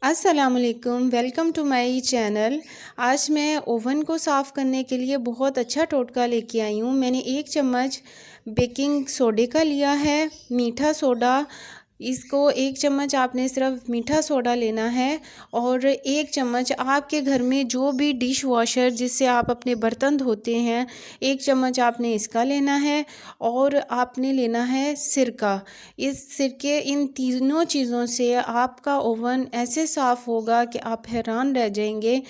अस्सलामुअलैकुम, welcome to my channel. आज मैं ओवन को साफ़ करने के लिए बहुत अच्छा टोटका लेके आई हूँ। मैंने 1 चम्मच बेकिंग सोडे का लिया है, मीठा सोडा। इसको 1 चम्मच आपने सिर्फ मीठा सोडा लेना है और 1 चम्मच आपके घर में जो भी डिश वॉशर जिससे आप अपने बर्तन धोते हैं, 1 चम्मच आपने इसका लेना है और आपने लेना है सिरका। इस सिरके इन तीनों चीज़ों से आपका ओवन ऐसे साफ़ होगा कि आप हैरान रह जाएंगे।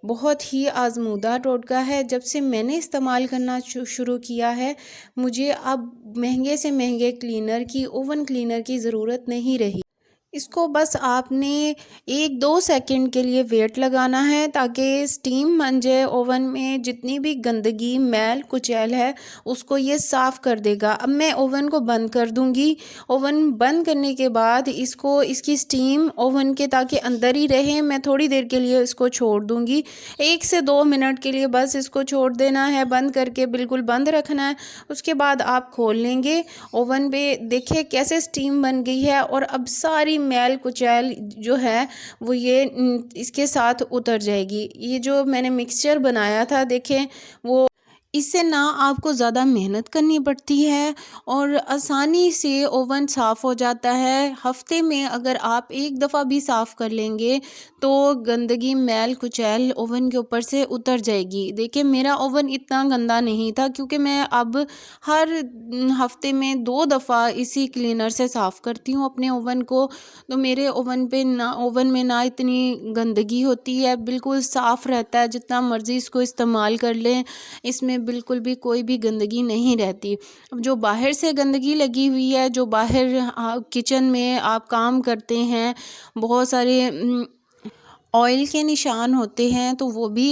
बहुत ही आज़मूदा टोटका है। जब से मैंने इस्तेमाल करना शुरू किया है, मुझे अब महंगे से महंगे क्लीनर की, ओवन क्लीनर की ज़रूरत नहीं रही। इसको बस आपने 1-2 सेकंड के लिए वेट लगाना है ताकि स्टीम बन जाए। ओवन में जितनी भी गंदगी, मैल कुचैल है उसको ये साफ़ कर देगा। अब मैं ओवन को बंद कर दूंगी। ओवन बंद करने के बाद इसकी स्टीम ओवन के ताकि अंदर ही रहे, मैं थोड़ी देर के लिए इसको छोड़ दूंगी। 1 से 2 मिनट के लिए बस इसको छोड़ देना है, बंद करके बिल्कुल बंद रखना है। उसके बाद आप खोल लेंगे ओवन पे, देखिए कैसे स्टीम बन गई है और अब सारी मैल कुचैल जो है वो ये इसके साथ उतर जाएगी। ये जो मैंने मिक्सचर बनाया था, देखें वो इससे ना आपको ज़्यादा मेहनत करनी पड़ती है और आसानी से ओवन साफ़ हो जाता है। हफ्ते में अगर आप एक दफ़ा भी साफ़ कर लेंगे तो गंदगी, मैल कुचैल ओवन के ऊपर से उतर जाएगी। देखिए मेरा ओवन इतना गंदा नहीं था क्योंकि मैं अब हर हफ्ते में 2 दफ़ा इसी क्लीनर से साफ़ करती हूँ अपने ओवन को। तो मेरे ओवन में ना इतनी गंदगी होती है, बिल्कुल साफ़ रहता है। जितना मर्ज़ी इसको इस्तेमाल कर लें, इसमें बिल्कुल भी कोई भी गंदगी नहीं रहती। अब जो बाहर से गंदगी लगी हुई है, जो बाहर किचन में आप काम करते हैं, बहुत सारे ऑयल के निशान होते हैं तो वो भी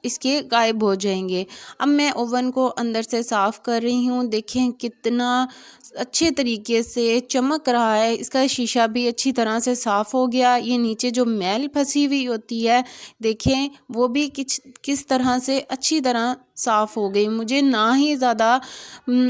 इसके गायब हो जाएंगे। अब मैं ओवन को अंदर से साफ़ कर रही हूँ। देखें कितना अच्छे तरीके से चमक रहा है। इसका शीशा भी अच्छी तरह से साफ़ हो गया। ये नीचे जो मैल फंसी हुई होती है, देखें वो भी किस तरह से अच्छी तरह साफ़ हो गई। मुझे ना ही ज़्यादा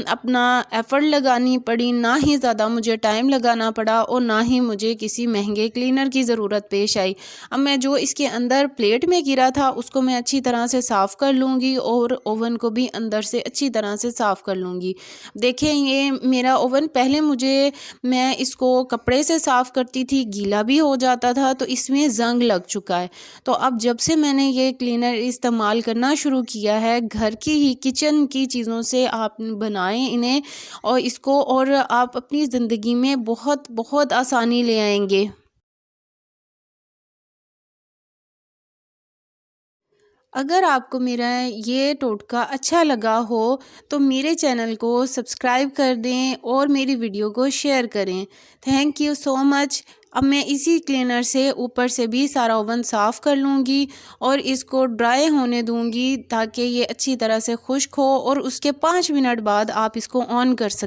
अपना एफ़र्ट लगानी पड़ी, ना ही ज़्यादा मुझे टाइम लगाना पड़ा और ना ही मुझे किसी महंगे क्लीनर की ज़रूरत पेश आई। अब मैं जो इसके अंदर प्लेट में गिरा था उसको मैं अच्छी तरह से साफ़ कर लूँगी और ओवन को भी अंदर से अच्छी तरह से साफ़ कर लूँगी। देखें ये मेरा ओवन पहले मैं इसको कपड़े से साफ़ करती थी, गीला भी हो जाता था, तो इसमें ज़ंग लग चुका है। तो अब जब से मैंने ये क्लीनर इस्तेमाल करना शुरू किया है, घर की ही किचन की चीज़ों से आप बनाएं इन्हें और इसको, और आप अपनी ज़िंदगी में बहुत बहुत आसानी ले आएंगे। अगर आपको मेरा ये टोटका अच्छा लगा हो तो मेरे चैनल को सब्सक्राइब कर दें और मेरी वीडियो को शेयर करें। Thank you so much. अब मैं इसी क्लीनर से ऊपर से भी सारा ओवन साफ़ कर लूँगी और इसको ड्राई होने दूँगी ताकि ये अच्छी तरह से खुश्क हो और उसके 5 मिनट बाद आप इसको ऑन कर सकें।